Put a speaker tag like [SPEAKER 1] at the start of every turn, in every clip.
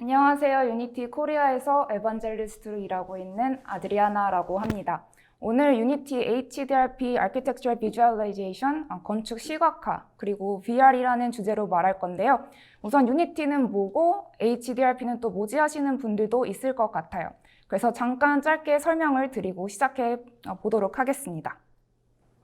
[SPEAKER 1] 안녕하세요. 유니티 코리아에서 에반젤리스트로 일하고 있는 아드리아나라고 합니다. 오늘 유니티 HDRP Architectural Visualization, 건축 시각화, 그리고 VR이라는 주제로 말할 건데요. 우선 유니티는 뭐고 HDRP는 또 뭐지 하시는 분들도 있을 것 같아요. 그래서 잠깐 짧게 설명을 드리고 시작해 보도록 하겠습니다.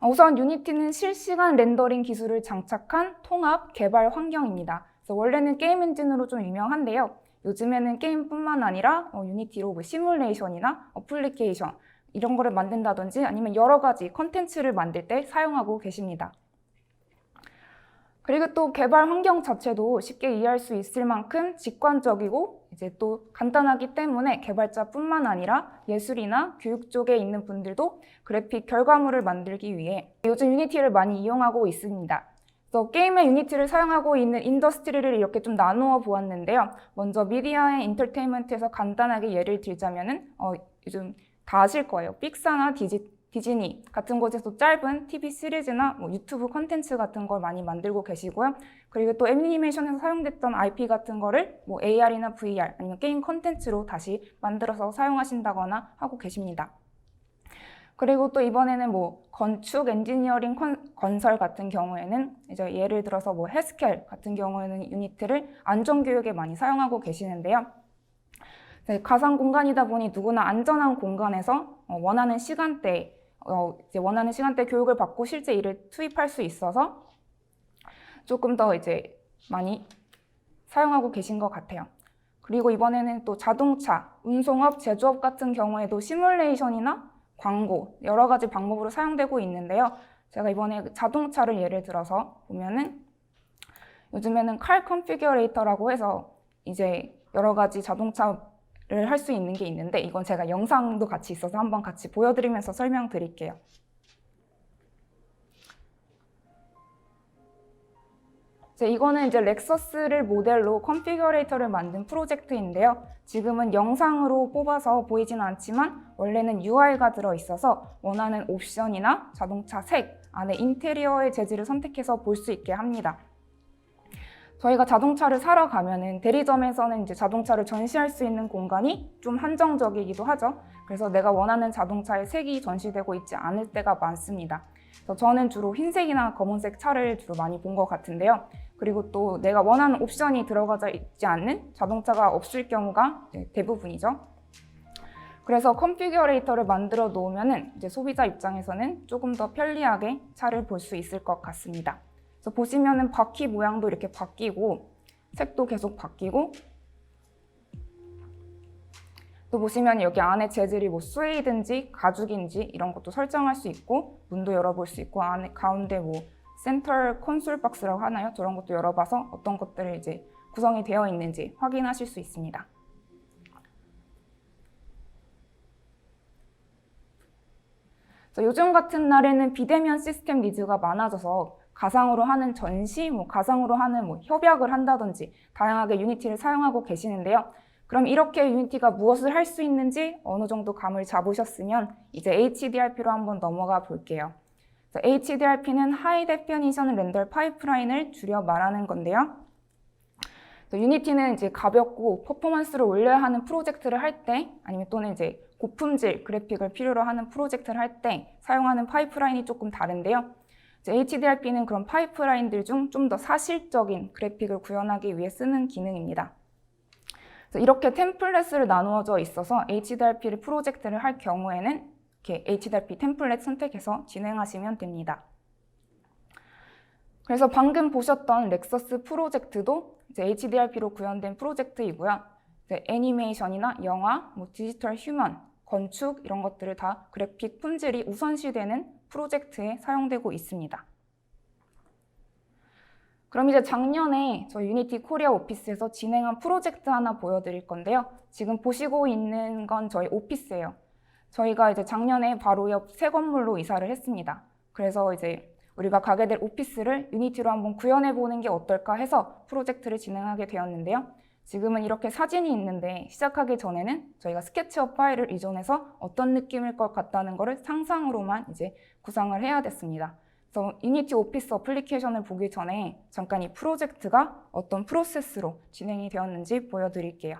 [SPEAKER 1] 우선 유니티는 실시간 렌더링 기술을 장착한 통합 개발 환경입니다. 그래서 원래는 게임 엔진으로 좀 유명한데요. 요즘에는 게임뿐만 아니라 유니티로 시뮬레이션이나 어플리케이션 이런 거를 만든다든지 아니면 여러 가지 컨텐츠를 만들 때 사용하고 계십니다. 그리고 또 개발 환경 자체도 쉽게 이해할 수 있을 만큼 직관적이고 이제 또 간단하기 때문에 개발자뿐만 아니라 예술이나 교육 쪽에 있는 분들도 그래픽 결과물을 만들기 위해 요즘 유니티를 많이 이용하고 있습니다. 그래서 게임의 유니티를 사용하고 있는 인더스트리를 이렇게 좀 나누어 보았는데요. 먼저 미디어 앤 엔터테인먼트에서 간단하게 예를 들자면은 요즘 다 아실 거예요. 픽사나 디즈니 같은 곳에서 짧은 TV 시리즈나 유튜브 콘텐츠 같은 걸 많이 만들고 계시고요. 그리고 또 애니메이션에서 사용됐던 IP 같은 거를 AR이나 VR 아니면 게임 콘텐츠로 다시 만들어서 사용하신다거나 하고 계십니다. 그리고 또 이번에는 건축, 엔지니어링, 건설 같은 경우에는 이제 예를 들어서 헬스케어 같은 경우에는 유니티를 안전교육에 많이 사용하고 계시는데요. 가상 공간이다 보니 누구나 안전한 공간에서 원하는 시간대 교육을 받고 실제 일을 투입할 수 있어서 조금 더 이제 많이 사용하고 계신 것 같아요. 그리고 이번에는 또 자동차, 운송업, 제조업 같은 경우에도 시뮬레이션이나 광고 여러 가지 방법으로 사용되고 있는데요. 제가 이번에 자동차를 예를 들어서 보면은 요즘에는 car configurator라고 해서 이제 여러 가지 자동차를 할 수 있는 게 있는데 이건 제가 영상도 같이 있어서 한번 같이 보여드리면서 설명드릴게요. 이거는 이제 렉서스를 모델로 컨피규레이터를 만든 프로젝트인데요. 지금은 영상으로 뽑아서 보이지는 않지만 원래는 UI가 들어있어서 원하는 옵션이나 자동차 색, 안에 인테리어의 재질을 선택해서 볼 수 있게 합니다. 저희가 자동차를 사러 가면은 대리점에서는 이제 자동차를 전시할 수 있는 공간이 좀 한정적이기도 하죠. 그래서 내가 원하는 자동차의 색이 전시되고 있지 않을 때가 많습니다. 그래서 저는 주로 흰색이나 검은색 차를 주로 많이 본 것 같은데요. 그리고 또 내가 원하는 옵션이 들어가져 있지 않는 자동차가 없을 경우가 대부분이죠. 그래서 컨피규레이터를 만들어 놓으면은 이제 소비자 입장에서는 조금 더 편리하게 차를 볼 수 있을 것 같습니다. 그래서 보시면은 바퀴 모양도 이렇게 바뀌고 색도 계속 바뀌고 또 보시면 여기 안에 재질이 스웨이드인지 가죽인지 이런 것도 설정할 수 있고 문도 열어볼 수 있고 안에 가운데 센터 콘솔 박스라고 하나요? 저런 것도 열어봐서 어떤 것들이 이제 구성이 되어 있는지 확인하실 수 있습니다. 요즘 같은 날에는 비대면 시스템 니즈가 많아져서 가상으로 하는 전시, 가상으로 하는 협약을 한다든지 다양하게 유니티를 사용하고 계시는데요. 그럼 이렇게 유니티가 무엇을 할 수 있는지 어느 정도 감을 잡으셨으면 이제 HDRP로 한번 넘어가 볼게요. HDRP는 하이 데피니션 렌더 파이프라인을 줄여 말하는 건데요. 유니티는 이제 가볍고 퍼포먼스를 올려야 하는 프로젝트를 할 때 아니면 또는 이제 고품질 그래픽을 필요로 하는 프로젝트를 할 때 사용하는 파이프라인이 조금 다른데요. HDRP는 그런 파이프라인들 중 좀 더 사실적인 그래픽을 구현하기 위해 쓰는 기능입니다. 이렇게 템플릿을 나누어져 있어서 HDRP 프로젝트를 할 경우에는 이렇게 HDRP 템플릿 선택해서 진행하시면 됩니다. 그래서 방금 보셨던 렉서스 프로젝트도 이제 HDRP로 구현된 프로젝트이고요. 애니메이션이나 영화, 디지털 휴먼, 건축 이런 것들을 다 그래픽 품질이 우선시되는 프로젝트에 사용되고 있습니다. 그럼 이제 작년에 저희 유니티 코리아 오피스에서 진행한 프로젝트 하나 보여드릴 건데요. 지금 보시고 있는 건 저희 오피스예요. 저희가 이제 작년에 바로 옆 새 건물로 이사를 했습니다. 그래서 이제 우리가 가게 될 오피스를 유니티로 한번 구현해 보는 게 어떨까 해서 프로젝트를 진행하게 되었는데요. 지금은 이렇게 사진이 있는데 시작하기 전에는 저희가 스케치업 파일을 이전해서 어떤 느낌일 것 같다는 거를 상상으로만 이제 구상을 해야 됐습니다. 그래서 유니티 오피스 어플리케이션을 보기 전에 잠깐 이 프로젝트가 어떤 프로세스로 진행이 되었는지 보여드릴게요.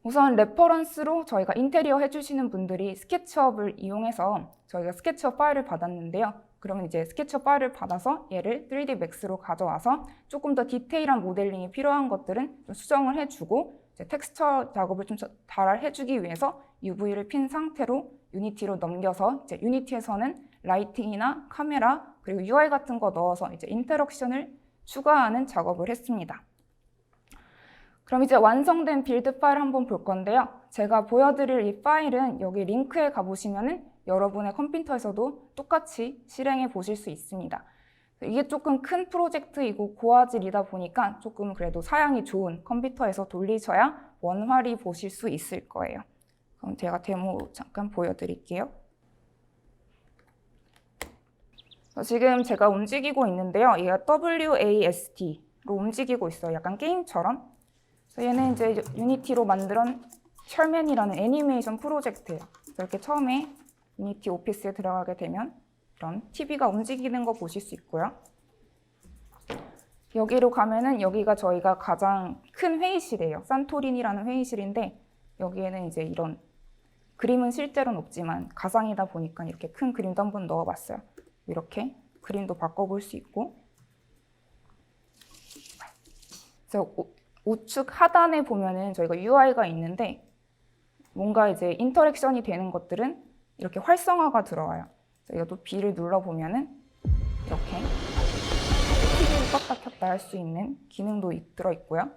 [SPEAKER 1] 우선 레퍼런스로 저희가 인테리어 해주시는 분들이 스케치업을 이용해서 저희가 스케치업 파일을 받았는데요. 그러면 이제 스케치업 파일을 받아서 얘를 3D 맥스로 가져와서 조금 더 디테일한 모델링이 필요한 것들은 좀 수정을 해주고 이제 텍스처 작업을 좀 잘 해주기 위해서 UV를 핀 상태로 유니티로 넘겨서 이제 유니티에서는 라이팅이나 카메라 그리고 UI 같은 거 넣어서 이제 인터랙션을 추가하는 작업을 했습니다. 그럼 이제 완성된 빌드 파일 한번 볼 건데요. 제가 보여드릴 이 파일은 여기 링크에 가보시면은 여러분의 컴퓨터에서도 똑같이 실행해 보실 수 있습니다. 이게 조금 큰 프로젝트이고 고화질이다 보니까 조금 그래도 사양이 좋은 컴퓨터에서 돌리셔야 원활히 보실 수 있을 거예요. 그럼 제가 데모 잠깐 보여드릴게요. 지금 제가 움직이고 있는데요. 얘가 WASD로 움직이고 있어요. 약간 게임처럼. 얘는 이제 유니티로 만든 셜맨이라는 애니메이션 프로젝트예요. 이렇게 처음에 유니티 오피스에 들어가게 되면 이런 TV가 움직이는 거 보실 수 있고요. 여기로 가면은 여기가 저희가 가장 큰 회의실이에요. 산토리니라는 회의실인데 여기에는 이제 이런 그림은 실제로는 없지만 가상이다 보니까 이렇게 큰 그림도 한번 넣어봤어요. 이렇게 그림도 바꿔볼 수 있고 그래서 우측 하단에 보면은 저희가 UI가 있는데 뭔가 이제 인터랙션이 되는 것들은 이렇게 활성화가 들어와요. 이것도 B를 눌러보면은 이렇게 TV를 껐다 켰다 할 수 있는 기능도 들어있고요.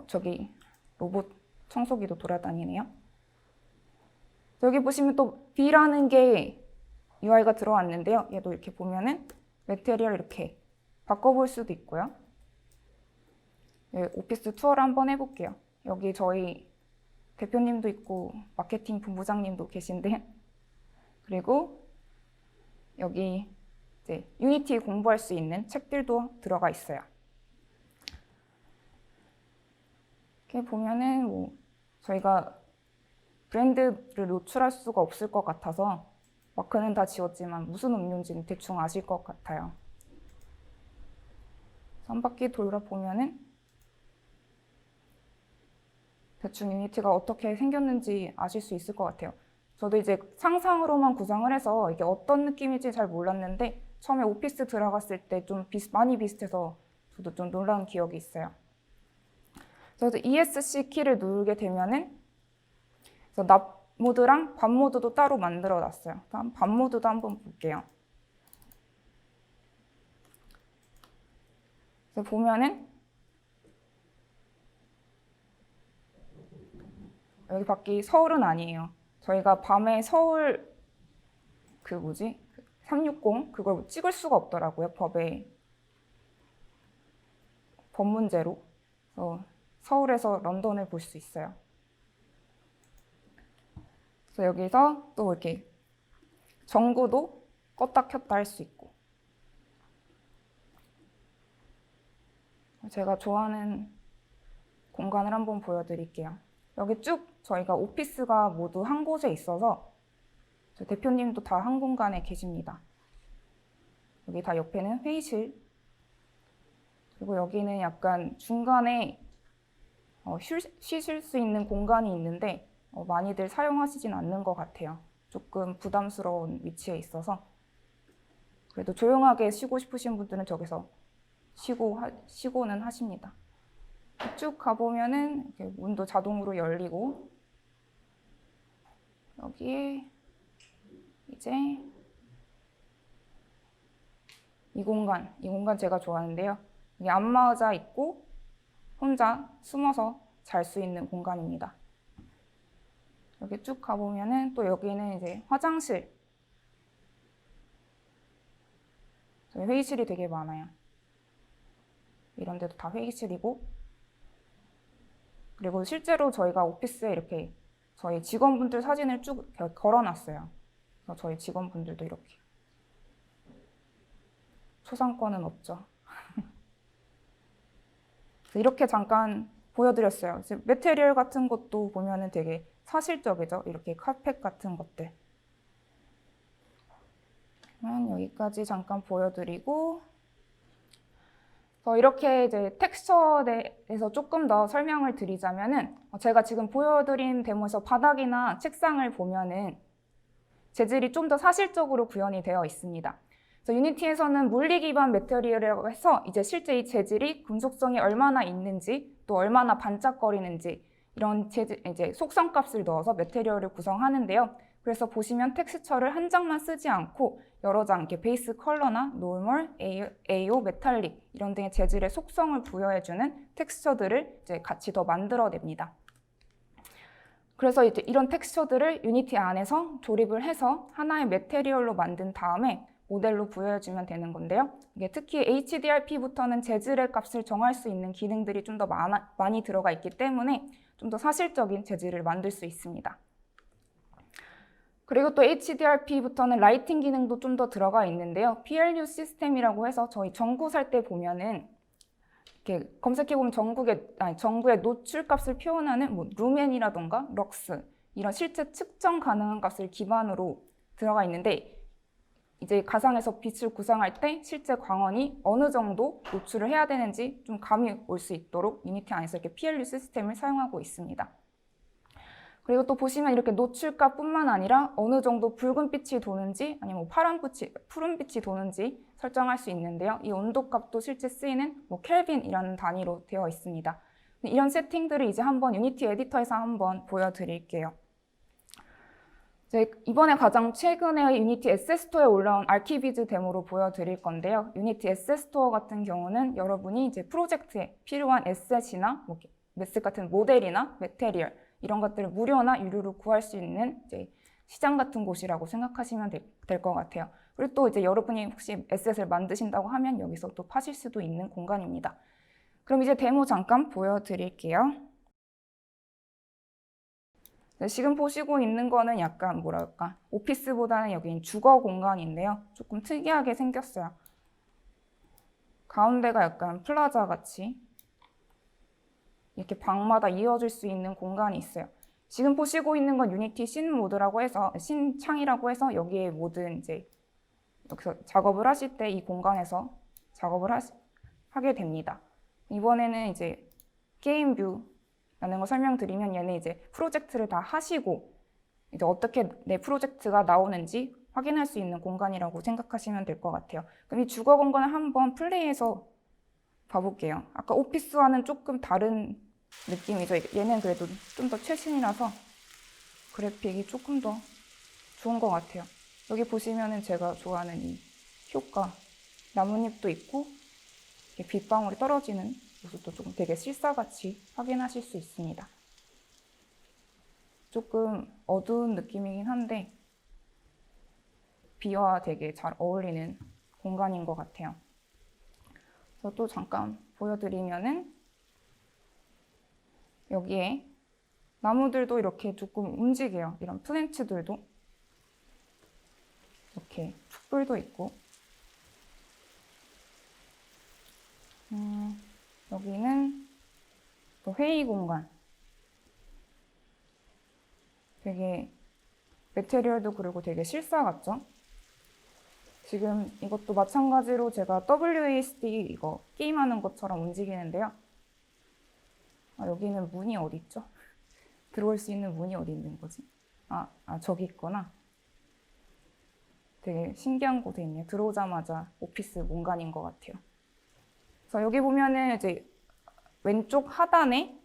[SPEAKER 1] 저기 로봇 청소기도 돌아다니네요. 여기 보시면 또 B라는 게 UI가 들어왔는데요. 얘도 이렇게 보면은 매테리얼 이렇게 바꿔볼 수도 있고요. 오피스 투어를 한번 해볼게요. 여기 저희 대표님도 있고 마케팅 본부장님도 계신데 그리고 여기 이제 유니티 공부할 수 있는 책들도 들어가 있어요. 이렇게 보면은 뭐 저희가 브랜드를 노출할 수가 없을 것 같아서 마크는 다 지웠지만 무슨 음료인지는 대충 아실 것 같아요. 한 바퀴 돌아보면은 대충 유니티가 어떻게 생겼는지 아실 수 있을 것 같아요. 저도 이제 상상으로만 구상을 해서 이게 어떤 느낌인지 잘 몰랐는데 처음에 오피스 들어갔을 때 좀 많이 비슷해서 저도 좀 놀라운 기억이 있어요. 그래서 ESC 키를 누르게 되면은 납 모드랑 밤 모드도 따로 만들어 놨어요. 밤 모드도 한번 볼게요. 그래서 보면은 여기 밖이 서울은 아니에요. 저희가 밤에 서울 360 그걸 찍을 수가 없더라고요. 법 문제로. 그래서 서울에서 런던을 볼 수 있어요. 그래서 여기서 또 이렇게 전구도 껐다 켰다 할 수 있고 제가 좋아하는 공간을 한번 보여드릴게요. 여기 쭉 저희가 오피스가 모두 한 곳에 있어서 저 대표님도 다 한 공간에 계십니다. 여기 다 옆에는 회의실 그리고 여기는 약간 중간에 쉬실 수 있는 공간이 있는데 많이들 사용하시진 않는 것 같아요. 조금 부담스러운 위치에 있어서 그래도 조용하게 쉬고 싶으신 분들은 저기서 쉬고는 하십니다. 쭉 가보면은 이렇게 문도 자동으로 열리고 여기에 이제 이 공간 제가 좋아하는데요. 여기 안마의자 있고 혼자 숨어서 잘 수 있는 공간입니다. 여기 쭉 가보면은 또 여기는 이제 화장실 저희 회의실이 되게 많아요. 이런 데도 다 회의실이고 그리고 실제로 저희가 오피스에 이렇게 저희 직원분들 사진을 쭉 걸어놨어요. 그래서 저희 직원분들도 이렇게 초상권은 없죠. 이렇게 잠깐 보여드렸어요. 이제 매테리얼 같은 것도 보면은 되게 사실적이죠. 이렇게 카펫 같은 것들. 그러면 여기까지 잠깐 보여드리고 그래서 이렇게 이제 텍스처에 대해서 조금 더 설명을 드리자면은 제가 지금 보여드린 데모에서 바닥이나 책상을 보면은 재질이 좀 더 사실적으로 구현이 되어 있습니다. 그래서 유니티에서는 물리 기반 매테리얼이라고 해서 이제 실제 이 재질이 금속성이 얼마나 있는지 또 얼마나 반짝거리는지 이런 재질, 이제 속성값을 넣어서 매테리얼을 구성하는데요. 그래서 보시면 텍스처를 한 장만 쓰지 않고 여러 장 이렇게 베이스 컬러나 노멀, AO, 메탈릭 이런 등의 재질의 속성을 부여해주는 텍스처들을 이제 같이 더 만들어냅니다. 그래서 이제 이런 텍스처들을 유니티 안에서 조립을 해서 하나의 매테리얼로 만든 다음에 모델로 부여해주면 되는 건데요. 이게 특히 HDRP부터는 재질의 값을 정할 수 있는 기능들이 좀 더 많이 들어가 있기 때문에 좀 더 사실적인 재질을 만들 수 있습니다. 그리고 또 HDRP부터는 라이팅 기능도 좀 더 들어가 있는데요. PLU 시스템이라고 해서 저희 전구 살 때 보면은 이렇게 검색해보면 전구의 노출값을 표현하는 뭐 루멘이라던가 럭스 이런 실제 측정 가능한 값을 기반으로 들어가 있는데 이제 가상에서 빛을 구상할 때 실제 광원이 어느 정도 노출을 해야 되는지 좀 감이 올 수 있도록 유니티 안에서 이렇게 PLU 시스템을 사용하고 있습니다. 그리고 또 보시면 이렇게 노출값뿐만 아니라 어느 정도 붉은빛이 도는지 아니면 푸른빛이 도는지 설정할 수 있는데요. 이 온도값도 실제 쓰이는 켈빈이라는 단위로 되어 있습니다. 이런 세팅들을 이제 한번 유니티 에디터에서 한번 보여드릴게요. 이번에 가장 최근에 유니티 에셋스토어에 올라온 아키비즈 데모로 보여드릴 건데요. 유니티 에셋스토어 같은 경우는 여러분이 이제 프로젝트에 필요한 에셋이나 메스 같은 모델이나 매테리얼 이런 것들을 무료나 유료로 구할 수 있는 이제 시장 같은 곳이라고 생각하시면 될 것 같아요. 그리고 또 이제 여러분이 혹시 에셋을 만드신다고 하면 여기서 또 파실 수도 있는 공간입니다. 그럼 이제 데모 잠깐 보여드릴게요. 지금 보시고 있는 거는 약간 뭐랄까 오피스보다는 여기는 주거 공간인데요. 조금 특이하게 생겼어요. 가운데가 약간 플라자 같이 이렇게 방마다 이어질 수 있는 공간이 있어요. 지금 보시고 있는 건 유니티 신 모드라고 해서 신창이라고 해서 여기에 모든 이제 여기서 작업을 하실 때 이 공간에서 작업을 하게 됩니다. 이번에는 이제 게임 뷰라는 거 설명드리면 얘는 이제 프로젝트를 다 하시고 이제 어떻게 내 프로젝트가 나오는지 확인할 수 있는 공간이라고 생각하시면 될 것 같아요. 그럼 이 주거 공간을 한번 플레이해서 봐볼게요. 아까 오피스와는 조금 다른 느낌이죠. 얘는 그래도 좀 더 최신이라서 그래픽이 조금 더 좋은 것 같아요. 여기 보시면은 제가 좋아하는 이 효과, 나뭇잎도 있고 빗방울이 떨어지는 모습도 조금 되게 실사같이 확인하실 수 있습니다. 조금 어두운 느낌이긴 한데 비와 되게 잘 어울리는 공간인 것 같아요. 그래서 또 잠깐 보여드리면은 여기에 나무들도 이렇게 조금 움직여요. 이런 플랜츠들도 이렇게 촛불도 있고 여기는 또 회의 공간 되게 매테리얼도 그리고 되게 실사 같죠? 지금 이것도 마찬가지로 제가 WASD 이거 게임하는 것처럼 움직이는데요. 여기는 문이 어디 있죠? 들어올 수 있는 문이 어디 있는 거지? 저기 있구나. 되게 신기한 곳에 있네요. 들어오자마자 오피스 공간인 것 같아요. 그래서 여기 보면은 이제 왼쪽 하단에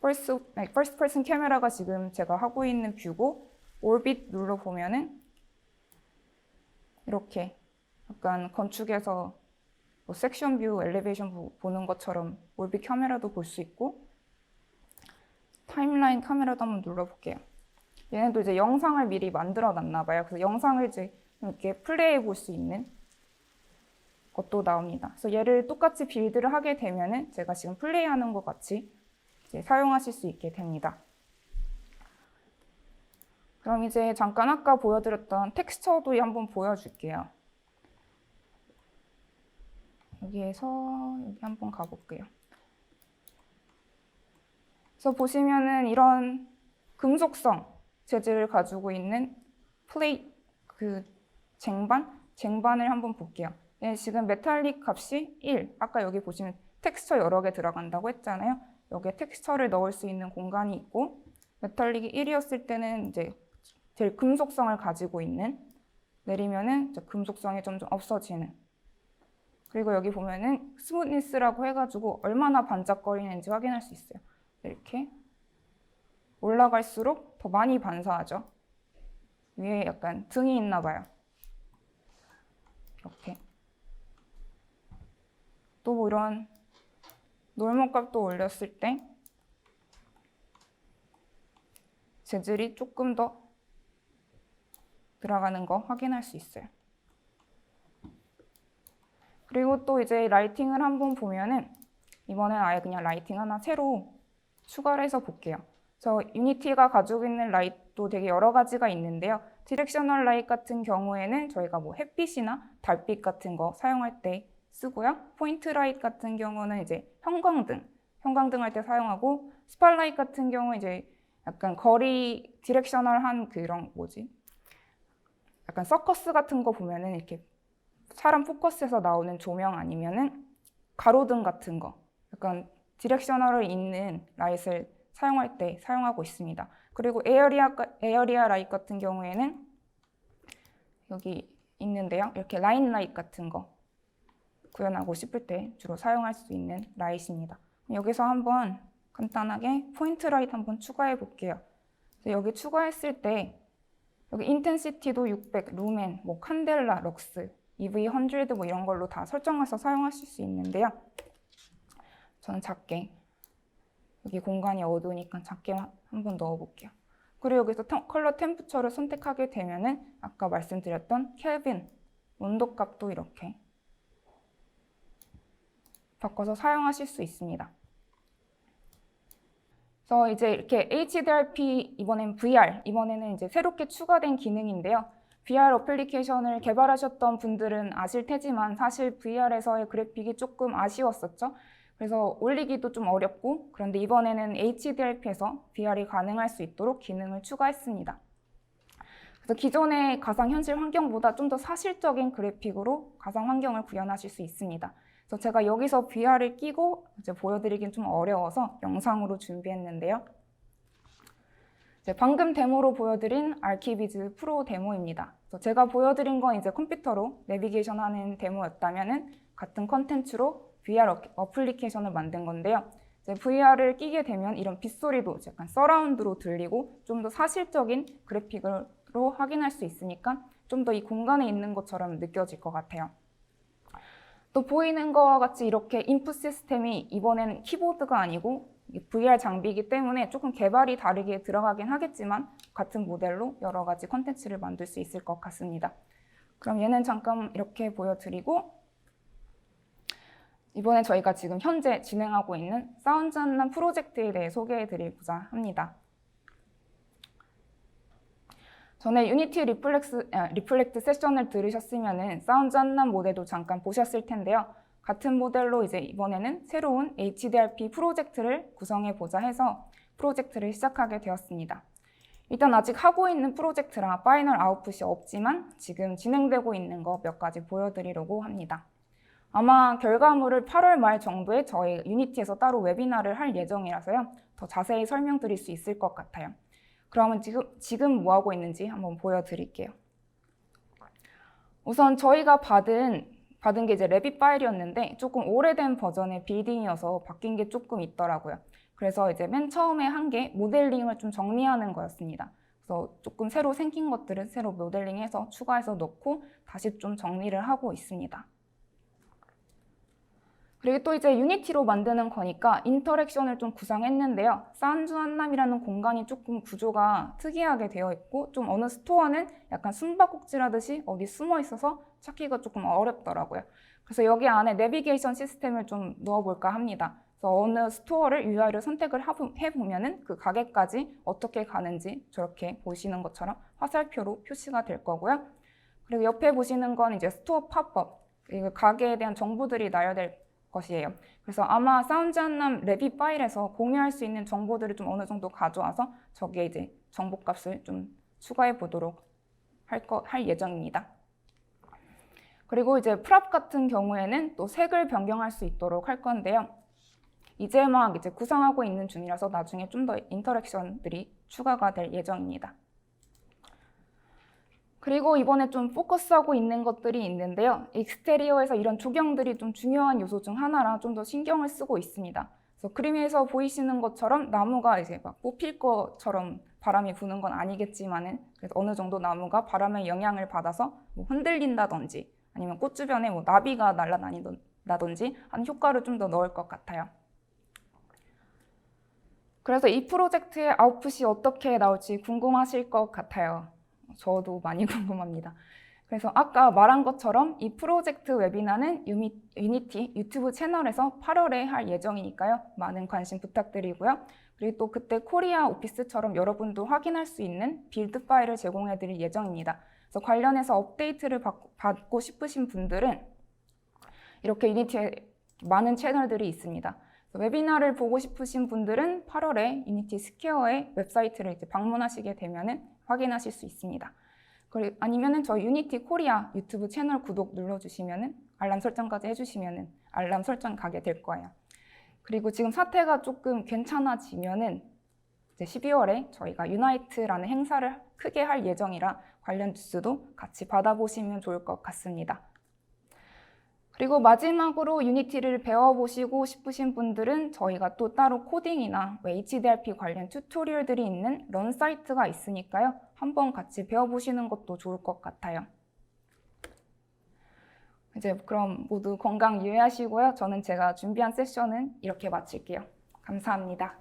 [SPEAKER 1] 퍼스트 퍼슨 카메라가 지금 제가 하고 있는 뷰고 올빗 눌러보면은 이렇게 약간 건축에서 뭐 섹션 뷰, 엘리베이션 뷰 보는 것처럼 올빗 카메라도 볼 수 있고 타임라인 카메라도 한번 눌러볼게요. 얘네도 이제 영상을 미리 만들어 놨나 봐요. 그래서 영상을 이제 이렇게 플레이해 볼 수 있는 것도 나옵니다. 그래서 얘를 똑같이 빌드를 하게 되면은 제가 지금 플레이하는 것 같이 이제 사용하실 수 있게 됩니다. 그럼 이제 잠깐 아까 보여드렸던 텍스처도 한번 보여줄게요. 여기에서 여기 한번 가볼게요. 그래서 보시면은 이런 금속성 재질을 가지고 있는 쟁반을 한번 볼게요. 네, 지금 메탈릭 값이 1. 아까 여기 보시면 텍스처 여러 개 들어간다고 했잖아요. 여기에 텍스처를 넣을 수 있는 공간이 있고 메탈릭이 1이었을 때는 이제 제일 금속성을 가지고 있는, 내리면은 이제 금속성이 점점 없어지는. 그리고 여기 보면은 스무니스라고 해가지고 얼마나 반짝거리는지 확인할 수 있어요. 이렇게 올라갈수록 더 많이 반사하죠. 위에 약간 등이 있나 봐요. 이렇게. 또 뭐 이런 노멀 값도 올렸을 때 재질이 조금 더 들어가는 거 확인할 수 있어요. 그리고 또 이제 라이팅을 한번 보면은 이번엔 아예 그냥 라이팅 하나 새로 추가를 해서 볼게요. 저 유니티가 가지고 있는 라이트도 되게 여러 가지가 있는데요. 디렉셔널 라이트 같은 경우에는 저희가 뭐 햇빛이나 달빛 같은 거 사용할 때 쓰고요. 포인트 라이트 같은 경우는 이제 형광등 할 때 사용하고, 스팟라이트 같은 경우 이제 약간 거리 디렉셔널한 그런 약간 서커스 같은 거 보면은 이렇게 사람 포커스에서 나오는 조명 아니면은 가로등 같은 거, 약간 디렉셔널을 있는 라이트를 사용할 때 사용하고 있습니다. 그리고 에어리아 라이트 같은 경우에는 여기 있는데요. 이렇게 라인 라이트 같은 거 구현하고 싶을 때 주로 사용할 수 있는 라이트입니다. 여기서 한번 간단하게 포인트 라이트 한번 추가해 볼게요. 여기 추가했을 때 여기 인텐시티도 600, 루멘, 뭐 칸델라, 럭스, EV100 뭐 이런 걸로 다 설정해서 사용하실 수 있는데요. 저는 작게, 여기 공간이 어두우니까 작게 한번 넣어볼게요. 그리고 여기서 컬러 템프처를 선택하게 되면은 아까 말씀드렸던 켈빈, 온도값도 이렇게 바꿔서 사용하실 수 있습니다. 그래서 이제 이렇게 HDRP, 이번엔 VR, 이번에는 이제 새롭게 추가된 기능인데요. VR 어플리케이션을 개발하셨던 분들은 아실 테지만 사실 VR에서의 그래픽이 조금 아쉬웠었죠. 그래서 올리기도 좀 어렵고, 그런데 이번에는 HDRP에서 VR이 가능할 수 있도록 기능을 추가했습니다. 그래서 기존의 가상현실 환경보다 좀 더 사실적인 그래픽으로 가상 환경을 구현하실 수 있습니다. 그래서 제가 여기서 VR을 끼고 이제 보여드리긴 좀 어려워서 영상으로 준비했는데요. 이제 방금 데모로 보여드린 아키비즈 프로 데모입니다. 그래서 제가 보여드린 건 이제 컴퓨터로 내비게이션 하는 데모였다면은 같은 컨텐츠로 VR 어플리케이션을 만든 건데요. 이제 VR을 끼게 되면 이런 빗소리도 약간 서라운드로 들리고 좀 더 사실적인 그래픽으로 확인할 수 있으니까 좀 더 이 공간에 있는 것처럼 느껴질 것 같아요. 또 보이는 것과 같이 이렇게 인풋 시스템이 이번에는 키보드가 아니고 VR 장비이기 때문에 조금 개발이 다르게 들어가긴 하겠지만 같은 모델로 여러 가지 컨텐츠를 만들 수 있을 것 같습니다. 그럼 얘는 잠깐 이렇게 보여드리고, 이번에 저희가 지금 현재 진행하고 있는 사운드 안남 프로젝트에 대해 소개해드리고자 합니다. 전에 유니티 리플렉트 세션을 들으셨으면 사운드 안남 모델도 잠깐 보셨을 텐데요. 같은 모델로 이제 이번에는 새로운 HDRP 프로젝트를 구성해보자 해서 프로젝트를 시작하게 되었습니다. 일단 아직 하고 있는 프로젝트라 파이널 아웃풋이 없지만 지금 진행되고 있는 거 몇 가지 보여드리려고 합니다. 아마 결과물을 8월 말 정도에 저희 유니티에서 따로 웨비나를 할 예정이라서요. 더 자세히 설명드릴 수 있을 것 같아요. 그러면 지금 뭐 하고 있는지 한번 보여드릴게요. 우선 저희가 받은 게 이제 레빗 파일이었는데 조금 오래된 버전의 빌딩이어서 바뀐 게 조금 있더라고요. 그래서 이제 맨 처음에 한 게 모델링을 좀 정리하는 거였습니다. 그래서 조금 새로 생긴 것들은 새로 모델링해서 추가해서 넣고 다시 좀 정리를 하고 있습니다. 그리고 또 이제 유니티로 만드는 거니까 인터랙션을 좀 구상했는데요. 사운드 안남이라는 공간이 조금 구조가 특이하게 되어 있고 좀 어느 스토어는 약간 숨바꼭질하듯이 어디 숨어 있어서 찾기가 조금 어렵더라고요. 그래서 여기 안에 내비게이션 시스템을 좀 넣어볼까 합니다. 그래서 어느 스토어를 UI를 선택을 해보면은 그 가게까지 어떻게 가는지 저렇게 보시는 것처럼 화살표로 표시가 될 거고요. 그리고 옆에 보시는 건 이제 스토어 팝업, 그리고 가게에 대한 정보들이 나열될 것이에요. 그래서 아마 사운드 안남 레빗 파일에서 공유할 수 있는 정보들을 좀 어느 정도 가져와서 저기에 이제 정보값을 좀 추가해 보도록 할 예정입니다. 그리고 이제 프랍 같은 경우에는 또 색을 변경할 수 있도록 할 건데요. 이제 막 이제 구상하고 있는 중이라서 나중에 좀 더 인터랙션들이 추가가 될 예정입니다. 그리고 이번에 좀 포커스하고 있는 것들이 있는데요. 익스테리어에서 이런 조경들이 좀 중요한 요소 중 하나라 좀 더 신경을 쓰고 있습니다. 그래서 그림에서 보이시는 것처럼 나무가 이제 막 뽑힐 것처럼 바람이 부는 건 아니겠지만은 그래서 어느 정도 나무가 바람의 영향을 받아서 뭐 흔들린다든지 아니면 꽃 주변에 뭐 나비가 날아다닌다든지 하는 효과를 좀 더 넣을 것 같아요. 그래서 이 프로젝트의 아웃풋이 어떻게 나올지 궁금하실 것 같아요. 저도 많이 궁금합니다. 그래서 아까 말한 것처럼 이 프로젝트 웨비나는 유니티 유튜브 채널에서 8월에 할 예정이니까요. 많은 관심 부탁드리고요. 그리고 또 그때 코리아 오피스처럼 여러분도 확인할 수 있는 빌드 파일을 제공해 드릴 예정입니다. 그래서 관련해서 업데이트를 받고 싶으신 분들은 이렇게 유니티에 많은 채널들이 있습니다. 웨비나를 보고 싶으신 분들은 8월에 유니티 스퀘어의 웹사이트를 이제 방문하시게 되면은 확인하실 수 있습니다. 그리고 아니면은 저희 유니티 코리아 유튜브 채널 구독 눌러주시면은 알람 설정까지 해주시면은 알람 설정 가게 될 거예요. 그리고 지금 사태가 조금 괜찮아지면은 이제 12월에 저희가 유나이트라는 행사를 크게 할 예정이라 관련 뉴스도 같이 받아보시면 좋을 것 같습니다. 그리고 마지막으로 유니티를 배워보시고 싶으신 분들은 저희가 또 따로 코딩이나 HDRP 관련 튜토리얼들이 있는 런 사이트가 있으니까요. 한번 같이 배워보시는 것도 좋을 것 같아요. 이제 그럼 모두 건강 유의하시고요. 저는 제가 준비한 세션은 이렇게 마칠게요. 감사합니다.